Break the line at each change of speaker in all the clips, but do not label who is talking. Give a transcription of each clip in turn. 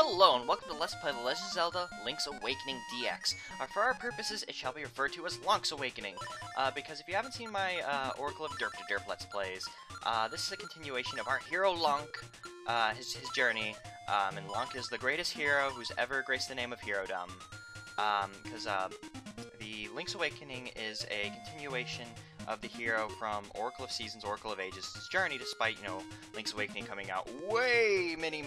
Hello and welcome to Let's Play The Legend of Zelda Link's Awakening DX. For our purposes, it shall be referred to as Lonk's Awakening, because if you haven't seen my Oracle of Derp to Derp Let's Plays, this is a continuation of our hero Lonk, his journey, and Lonk is the greatest hero who's ever graced the name of herodom, because the Link's Awakening is a continuation of the hero from Oracle of Seasons, Oracle of Ages' journey, despite, Link's Awakening coming out way many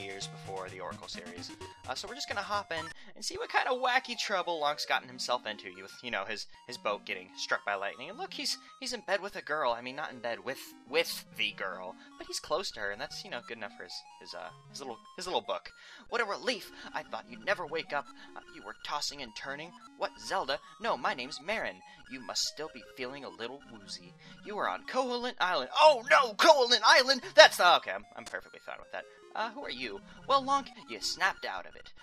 years before the Oracle series. So we're just gonna hop in and see what kind of wacky trouble Lonk's gotten himself into with, his boat getting struck by lightning. And look, he's in bed with a girl. I mean, not in bed with the girl, but he's close to her, and that's, good enough for his little book. What a relief! I thought you'd never wake up. You were tossing and turning. What, Zelda? No, my name's Marin. You must still be feeling a little woozy. You are on Koholint Island. Oh no, Koholint Island! That's okay. I'm perfectly fine with that. Who are you? Well, Lonk, you snapped out of it.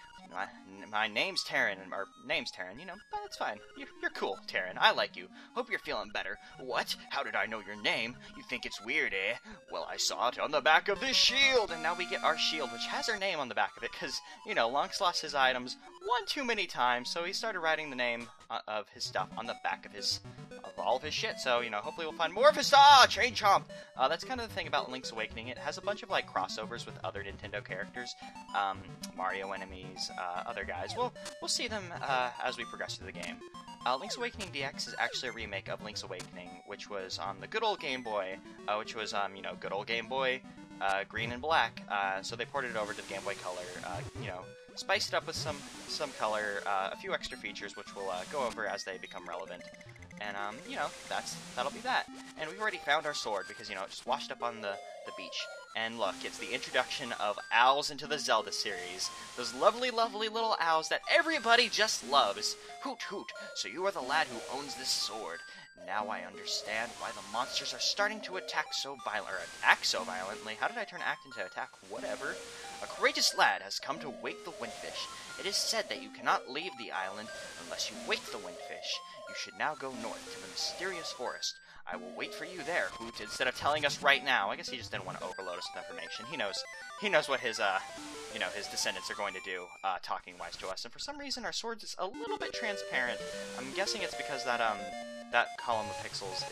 My name's Terran, or name's Terran, but it's fine. You're cool, Terran. I like you. Hope you're feeling better. What? How did I know your name? You think it's weird, eh? Well, I saw it on the back of this shield, and now we get our shield, which has our name on the back of it, because, Lonk's lost his items one too many times, so he started writing the name of his stuff on the back of all of his shit, so, hopefully we'll find more of his, Chain Chomp! That's kind of the thing about Link's Awakening. It has a bunch of, crossovers with other Nintendo characters, Mario enemies, other guys. We'll see them, as we progress through the game. Link's Awakening DX is actually a remake of Link's Awakening, which was on the good old Game Boy, which was, good old Game Boy, green and black, so they ported it over to the Game Boy Color, spiced it up with some color, a few extra features, which we'll go over as they become relevant. And, that'll be that. And we've already found our sword, because, it just washed up on the beach. And look, it's the introduction of owls into the Zelda series. Those lovely little owls that everybody just loves. Hoot hoot, so you are the lad who owns this sword. Now I understand why the monsters are starting to attack so violently. How did I turn act into attack? Whatever. A courageous lad has come to wake the windfish. It is said that you cannot leave the island unless you wake the windfish. You should now go north to the mysterious forest. I will wait for you there, Hoot, instead of telling us right now. I guess he just didn't want to overload us with information. He knows what his, his descendants are going to do, talking-wise to us. And for some reason, our sword is a little bit transparent. I'm guessing it's because that column of pixels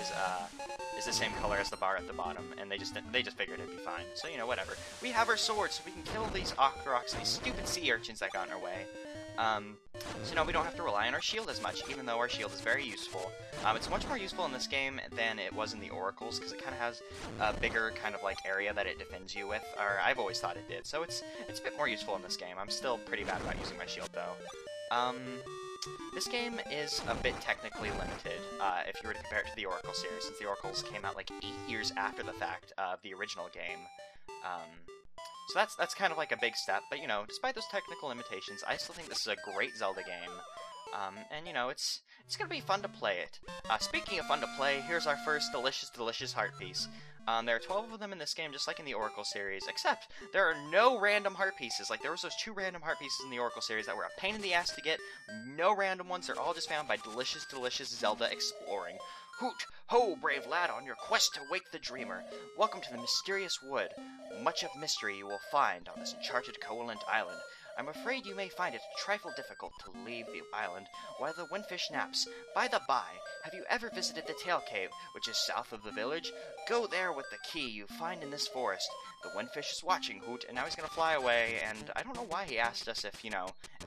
is the same color as the bar at the bottom, and they just figured it'd be fine. So, whatever. We have our sword, so we can kill these Octoroks, these stupid sea urchins that got in our way. So we don't have to rely on our shield as much, even though our shield is very useful. It's much more useful in this game than it was in the Oracles, because it kind of has a bigger kind of area that it defends you with, or I've always thought it did, so it's a bit more useful in this game. I'm still pretty bad about using my shield, though. This game is a bit technically limited, if you were to compare it to the Oracle series, since the Oracles came out 8 years after the fact of the original game. So that's kind of a big step, but, despite those technical limitations, I still think this is a great Zelda game. And, it's gonna be fun to play it. Speaking of fun to play, here's our first delicious heart piece. There are 12 of them in this game, just like in the Oracle series, except there are no random heart pieces. There was those 2 random heart pieces in the Oracle series that were a pain in the ass to get. No random ones, they're all just found by delicious Zelda exploring. Hoot! Ho, brave lad, on your quest to wake the dreamer. Welcome to the mysterious wood. Much of mystery you will find on this enchanted Koholint Island. I'm afraid you may find it a trifle difficult to leave the island while the windfish naps. By the by, have you ever visited the Tail Cave, which is south of the village? Go there with the key you find in this forest. The windfish is watching, Hoot, and now he's gonna fly away, and I don't know why he asked us if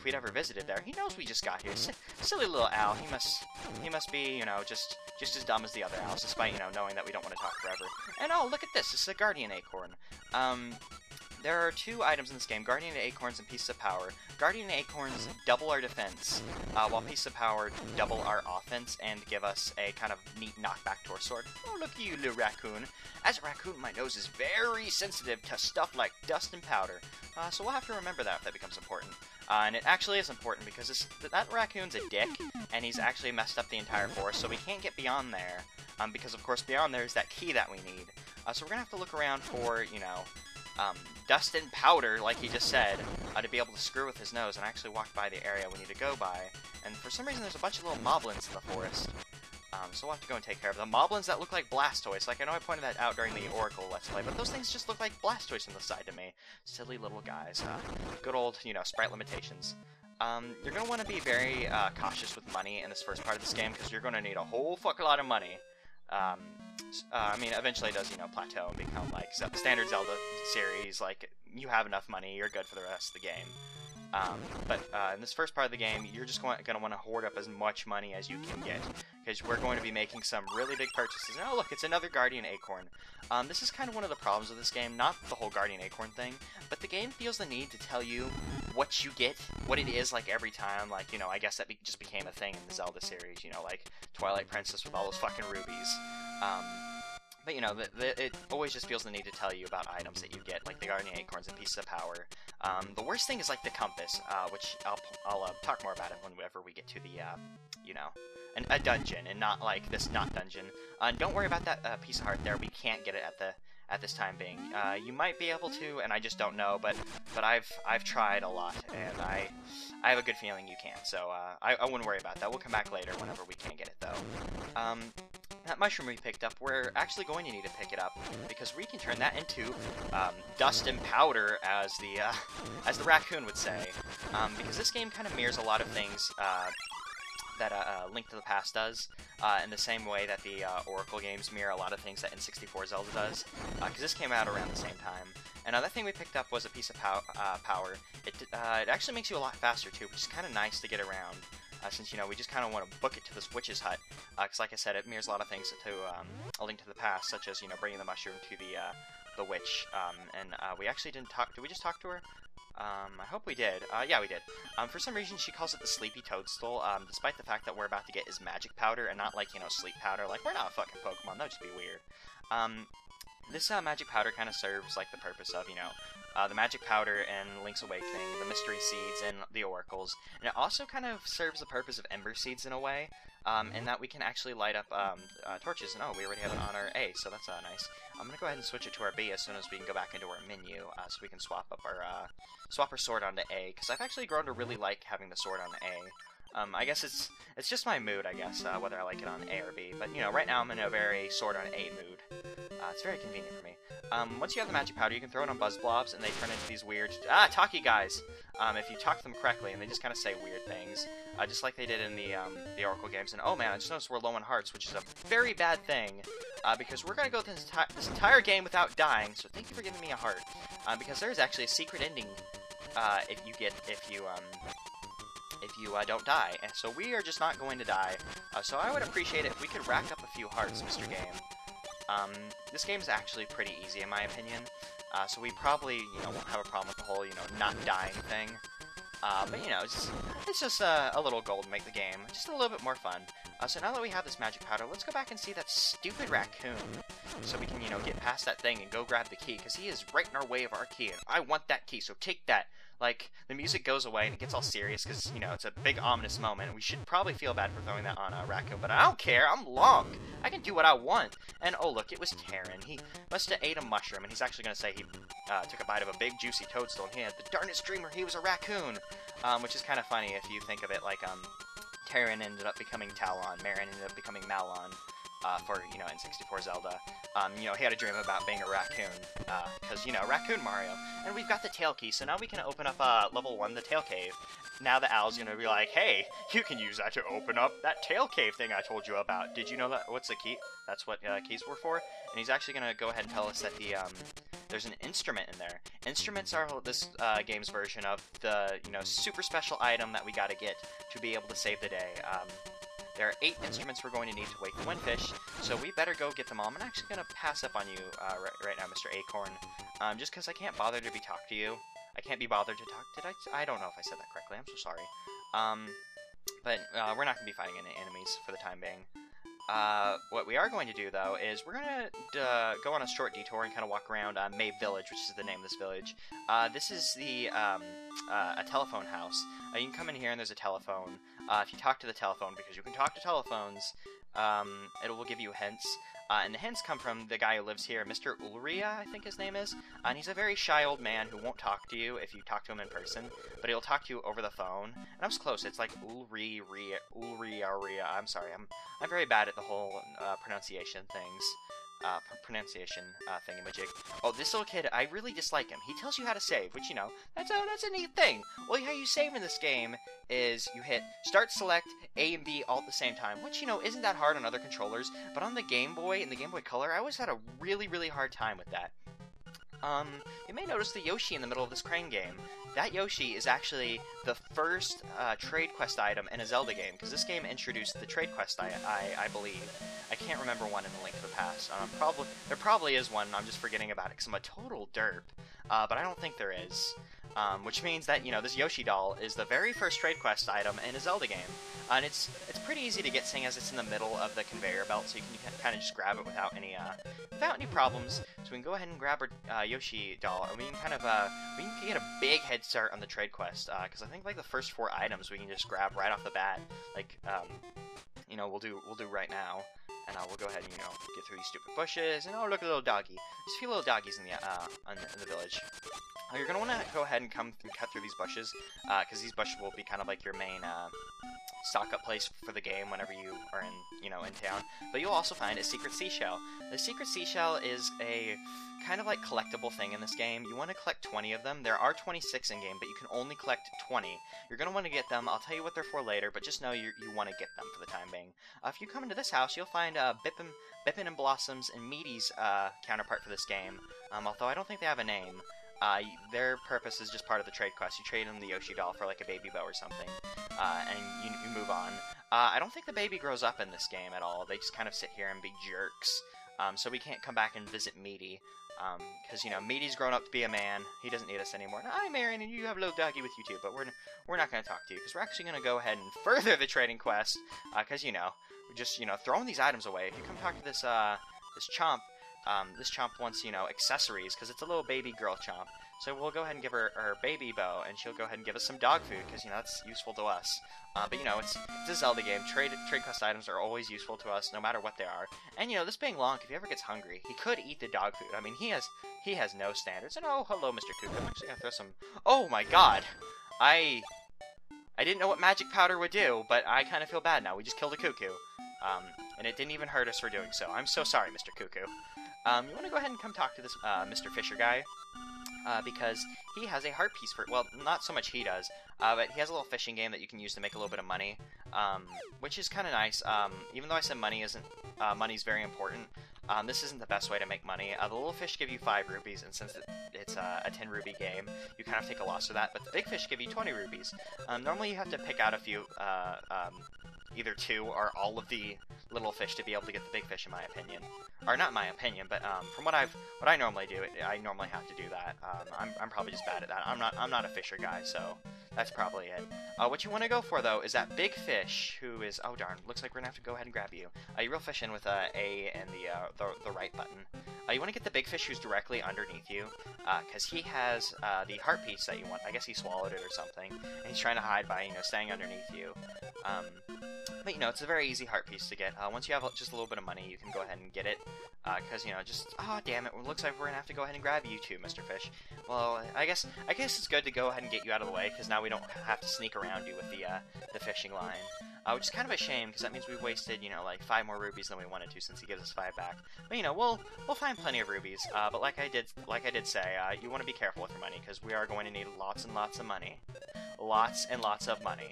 we'd ever visited there. He knows we just got here. Silly little owl. He must be, just as dumb as the other owls, despite, knowing that we don't want to talk forever. And oh, look at this. This is a Guardian Acorn. There are 2 items in this game, Guardian Acorns and Pieces of Power. Guardian Acorns double our defense, while Pieces of Power double our offense and give us a kind of neat knockback to our sword. Oh, look at you, little raccoon. As a raccoon, my nose is very sensitive to stuff like dust and powder. So we'll have to remember that if that becomes important. And it actually is important because that raccoon's a dick, and he's actually messed up the entire forest, so we can't get beyond there. Because, of course, beyond there is that key that we need. So we're gonna have to look around for, dust and powder, like he just said, to be able to screw with his nose and actually walk by the area we need to go by. And for some reason, there's a bunch of little moblins in the forest. So we'll have to go and take care of them. Moblins that look like Blastoise. Like, I know I pointed that out during the Oracle Let's Play, but those things just look like Blastoise on the side to me. Silly little guys. Good old, you know, sprite limitations. You're going to want to be very cautious with money in this first part of this game, because you're going to need a whole fuck lot of money. I mean, eventually it does, you know, plateau and become, like, standard Zelda series, like, you have enough money, you're good for the rest of the game. But in this first part of the game, you're just going to want to hoard up as much money as you can get, because we're going to be making some really big purchases. And, oh look, it's another Guardian Acorn. This is kind of one of the problems with this game, not the whole Guardian Acorn thing, but the game feels the need to tell you what you get, what it is, like, every time. Like, you know, I guess that just became a thing in the Zelda series, you know, like Twilight Princess with all those fucking rubies. But, you know, it always just feels the need to tell you about items that you get, like the Guardian Acorns and Pieces of Power. The worst thing is, like, the Compass, which I'll talk more about it whenever we get to the, you know, a dungeon, and not, like, this not dungeon. Don't worry about that piece of heart there. We can't get it at this time being. You might be able to, and I just don't know, but I've tried a lot, and I have a good feeling you can, so I wouldn't worry about that. We'll come back later whenever we can get it, though. That mushroom we picked up, we're actually going to need to pick it up, because we can turn that into dust and powder, as the raccoon would say. Because this game kind of mirrors a lot of things that Link to the Past does, in the same way that the Oracle games mirror a lot of things that N64 Zelda does, because this came out around the same time. And that thing we picked up was a piece of power. It actually makes you a lot faster, too, which is kind of nice to get around. Since, you know, we just kind of want to book it to this witch's hut, because, like I said, it mirrors a lot of things to A Link to the Past, such as, you know, bringing the mushroom to the witch, and we actually didn't talk. Did we just talk to her? I hope we did. Yeah, we did. For some reason, she calls it the Sleepy Toadstool, despite the fact that we're about to get is magic powder, and not, like, you know, sleep powder. Like, we're not a fucking Pokemon, that would just be weird. This magic powder kind of serves, like, the purpose of, you know, the magic powder in Link's Awakening, the mystery seeds in the oracles, and it also kind of serves the purpose of ember seeds in a way, in that we can actually light up torches, and oh, we already have it on our A, so that's nice. I'm gonna go ahead and switch it to our B as soon as we can go back into our menu, so we can swap our sword onto A, because I've actually grown to really like having the sword on A. I guess it's just my mood, I guess, whether I like it on A or B. But, you know, right now I'm in a very sword on A mood. It's very convenient for me. Once you have the magic powder, you can throw it on buzz blobs, and they turn into these weird, talkie guys! If you talk them correctly, and they just kind of say weird things, just like they did in the Oracle games. And oh man, I just noticed we're low on hearts, which is a very bad thing, because we're gonna go this entire game without dying, so thank you for giving me a heart. Because there's actually a secret ending, if you don't die, and so we are just not going to die. So I would appreciate it if we could rack up a few hearts, Mr. Game. This game is actually pretty easy in my opinion, so we probably, you know, won't have a problem with the whole, you know, not dying thing. But you know, it's just a little gold to make the game just a little bit more fun. So now that we have this magic powder, let's go back and see that stupid raccoon, so we can, you know, get past that thing and go grab the key, because he is right in our way of our key, and I want that key, so take that. Like, the music goes away, and it gets all serious, because, you know, it's a big ominous moment, and we should probably feel bad for throwing that on a raccoon, but I don't care, I'm Lonk! I can do what I want! And, oh look, it was Terran. He must have ate a mushroom, and he's actually gonna say he took a bite of a big juicy toadstool, and he had the darnest dream where he was a raccoon! Which is kind of funny if you think of it like, Terran ended up becoming Talon, Marin ended up becoming Malon, for, you know, N64 Zelda. You know, he had a dream about being a raccoon, because, you know, Raccoon Mario. And we've got the tail key, so now we can open up, level 1, the tail cave. Now the owl's gonna be like, hey, you can use that to open up that tail cave thing I told you about. Did you know that? What's the key? That's what, keys were for? And he's actually gonna go ahead and tell us that there's an instrument in there. Instruments are this game's version of the, you know, super special item that we gotta get to be able to save the day. There are 8 instruments we're going to need to wake the Windfish, so we better go get them all. I'm actually going to pass up on you right now, Mr. Acorn, just because I can't bother to talk to you. I can't be bothered to talk. I don't know if I said that correctly. I'm so sorry. But we're not going to be fighting any enemies for the time being. What we are going to do, though, is we're going to go on a short detour and kind of walk around Mabe Village, which is the name of this village. This is the a telephone house. You can come in here and there's a telephone. If you talk to the telephone, because you can talk to telephones, it will give you hints. And the hints come from the guy who lives here, Mr. Ulria, I think his name is. And he's a very shy old man who won't talk to you if you talk to him in person, but he'll talk to you over the phone. And I was close. It's like Ulria. I'm sorry. I'm very bad at the whole pronunciation things. Thingamajig. Oh, this little kid, I really dislike him. He tells you how to save, which, you know, that's a neat thing. Well, how you save in this game is you hit start, select, A and B all at the same time, which, you know, isn't that hard on other controllers, but on the Game Boy, in the Game Boy Color, I always had a really, really hard time with that. You may notice the Yoshi in the middle of this crane game. That Yoshi is actually the first trade quest item in a Zelda game, because this game introduced the trade quest, I believe. I can't remember one in the Link to the Past. There probably is one, and I'm just forgetting about it, because I'm a total derp. But I don't think there is. Which means that, you know, this Yoshi doll is the very first trade quest item in a Zelda game. And it's pretty easy to get, seeing as it's in the middle of the conveyor belt, so you can kind of just grab it without any problems. So we can go ahead and grab our Yoshi doll, and we can get a big head start on the trade quest, because I think like the first 4 items we can just grab right off the bat. Like, you know, we'll do right now. And we'll go ahead and, you know, get through these stupid bushes. And oh, look at a little doggy. There's a few little doggies in the village. You're going to want to go ahead and cut through these bushes, because these bushes will be kind of like your main stock-up place for the game whenever you are in town. But you'll also find a secret seashell. The secret seashell is a kind of like collectible thing in this game. You want to collect 20 of them. There are 26 in-game, but you can only collect 20. You're going to want to get them. I'll tell you what they're for later, but just know you want to get them for the time being. If you come into this house, you'll find Bippin and Blossom's and Meaty's counterpart for this game, although I don't think they have a name. Their purpose is just part of the trade quest. You trade them the Yoshi doll for like a baby bow or something, and you move on. I don't think the baby grows up in this game at all. They just kind of sit here and be jerks. So we can't come back and visit Meaty, because, you know, Meaty's grown up to be a man. He doesn't need us anymore. Now, hi, Marion, and you have a little doggy with you too, but we're not going to talk to you, because we're actually going to go ahead and further the trading quest, because, you know, we're just, you know, throwing these items away. If you come talk to this Chomp, this Chomp wants, you know, accessories, because it's a little baby girl Chomp. So we'll go ahead and give her her baby bow, and she'll go ahead and give us some dog food, because, you know, that's useful to us. But, you know, it's a Zelda game. Trade quest items are always useful to us, no matter what they are. And, you know, this being Lonk, if he ever gets hungry, he could eat the dog food. I mean, he has no standards. And, oh, hello, Mr. Cuckoo. I'm actually going to throw some... Oh, my God! I didn't know what magic powder would do, but I kind of feel bad now. We just killed a cuckoo. And it didn't even hurt us for doing so. I'm so sorry, Mr. Cuckoo. You want to go ahead and come talk to this Mr. Fisher guy, because he has a heart piece for... Well, not so much he does, but he has a little fishing game that you can use to make a little bit of money, which is kind of nice. Even though I said money's very important, this isn't the best way to make money. The little fish give you 5 rupees, and since it's a 10 rupee game, you kind of take a loss for that, but the big fish give you 20 rupees. Normally you have to pick out a few, either 2 or all of the little fish to be able to get the big fish, in my opinion. Or not my opinion, but from what I normally do, I normally have to do that. I'm probably just bad at that. I'm not a fisher guy, so that's probably it. What you want to go for, though, is that big fish who is... Oh, darn. Looks like we're going to have to go ahead and grab you. You reel fish in with A and the right button. You want to get the big fish who's directly underneath you, because he has the heart piece that you want. I guess he swallowed it or something, and he's trying to hide by, you know, staying underneath you. But, you know, it's a very easy heart piece to get. Once you have just a little bit of money, you can go ahead and get it. Because, you know, just... Oh, damn it. It looks like we're going to have to go ahead and grab you too, Mr. Fish. Well, I guess it's good to go ahead and get you out of the way, because now we don't have to sneak around you with the fishing line. Which is kind of a shame, because that means we've wasted, you know, like 5 more rubies than we wanted to, since he gives us 5 back. But, you know, we'll find plenty of rubies. But like I did say, you want to be careful with your money, because we are going to need lots and lots of money. Lots and lots of money.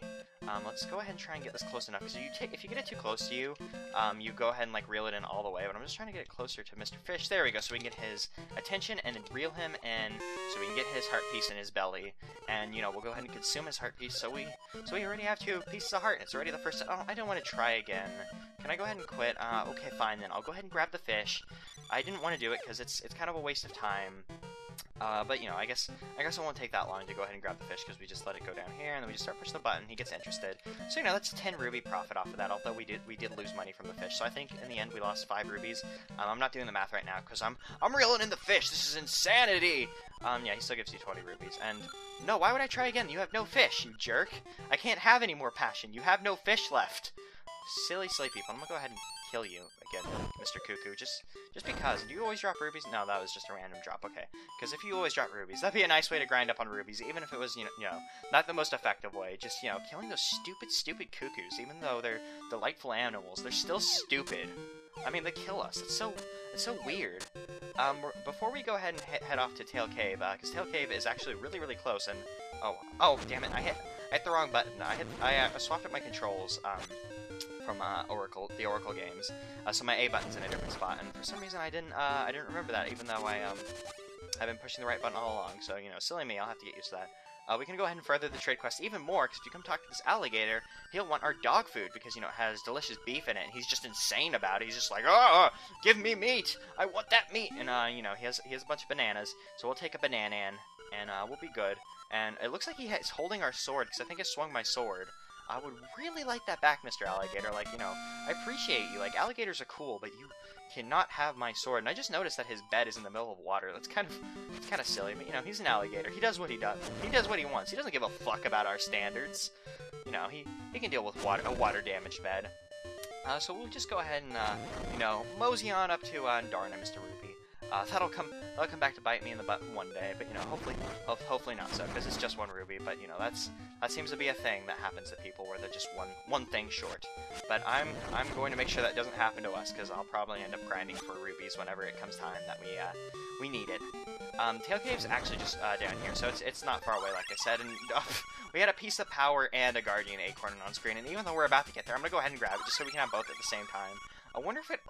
Let's go ahead and try and get this close enough, because if you get it too close to you, you go ahead and like reel it in all the way, but I'm just trying to get it closer to Mr. Fish. There we go, so we can get his attention and then reel him in, so we can get his heart piece in his belly, and, you know, we'll go ahead and consume his heart piece, so we already have 2 pieces of heart, and it's already the first... Oh, I don't want to try again. Can I go ahead and quit? Okay, fine then, I'll go ahead and grab the fish. I didn't want to do it, because it's kind of a waste of time. But, you know, I guess it won't take that long to go ahead and grab the fish, because we just let it go down here, and then we just start pushing the button, he gets interested. So, you know, that's 10 ruby profit off of that, although we did lose money from the fish. So I think, in the end, we lost 5 rubies. I'm not doing the math right now, because I'm reeling in the fish! This is insanity! Yeah, he still gives you 20 rupees, and... No, why would I try again? You have no fish, you jerk! I can't have any more passion, you have no fish left! Silly people. I'm gonna go ahead and kill you again, Mr. Cuckoo, just because. Do you always drop rubies? No, that was just a random drop, okay. Because if you always drop rubies, that'd be a nice way to grind up on rubies, even if it was, you know, not the most effective way. Just, you know, killing those stupid cuckoos, even though they're delightful animals, they're still stupid. I mean, they kill us. It's so weird. Before we go ahead and head off to Tail Cave, because Tail Cave is actually really close, and oh, damn it, I hit the wrong button. I swapped up my controls from the Oracle games, so my A button's in a different spot, and for some reason I didn't remember that, even though I've been pushing the right button all along. So, you know, silly me, I'll have to get used to that. We can go ahead and further the trade quest even more, because if you come talk to this alligator, he'll want our dog food, because, you know, it has delicious beef in it, and he's just insane about it. He's just like, oh, give me meat! I want that meat! And, you know, he has a bunch of bananas, so we'll take a banana and we'll be good. And it looks like he's holding our sword, because I think I swung my sword. I would really like that back, Mr. Alligator. Like, you know, I appreciate you. Like, alligators are cool, but you cannot have my sword. And I just noticed that his bed is in the middle of water. It's kind of silly, but, you know, he's an alligator. He does what he does. He does what he wants. He doesn't give a fuck about our standards. You know, he can deal with a water-damaged bed. So we'll just go ahead and, you know, mosey on up to Darna, Mr. Rupee. That'll come back to bite me in the butt one day, but, you know, hopefully not so, because it's just one ruby. But, you know, that seems to be a thing that happens to people, where they're just one thing short. But I'm going to make sure that doesn't happen to us, because I'll probably end up grinding for rubies whenever it comes time that we need it. Tail Cave's actually just down here, so it's not far away, like I said, and we had a piece of power and a guardian acorn on screen, and even though we're about to get there, I'm gonna go ahead and grab it just so we can have both at the same time. I wonder if it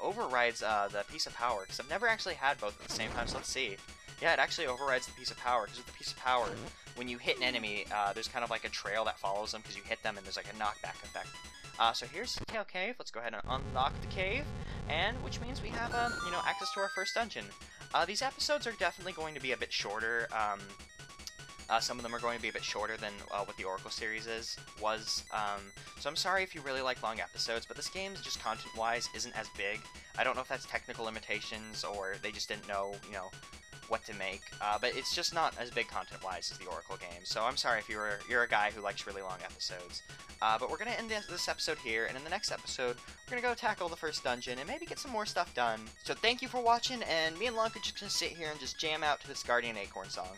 overrides the piece of power, because I've never actually had both at the same time, so let's see. Yeah, it actually overrides the piece of power, because with the piece of power, when you hit an enemy, there's kind of like a trail that follows them, because you hit them, and there's like a knockback effect. So here's the Tail Cave. Let's go ahead and unlock the cave, and which means we have, you know, access to our first dungeon. These episodes are definitely going to be a bit shorter. Some of them are going to be a bit shorter than what the Oracle series was. So I'm sorry if you really like long episodes, but this game, just content-wise, isn't as big. I don't know if that's technical limitations, or they just didn't know, you know, what to make. But it's just not as big content-wise as the Oracle game. So I'm sorry if you're a guy who likes really long episodes. But we're going to end this episode here, and in the next episode, we're going to go tackle the first dungeon and maybe get some more stuff done. So thank you for watching, and me and Lonk are just going to sit here and just jam out to this Guardian Acorn song.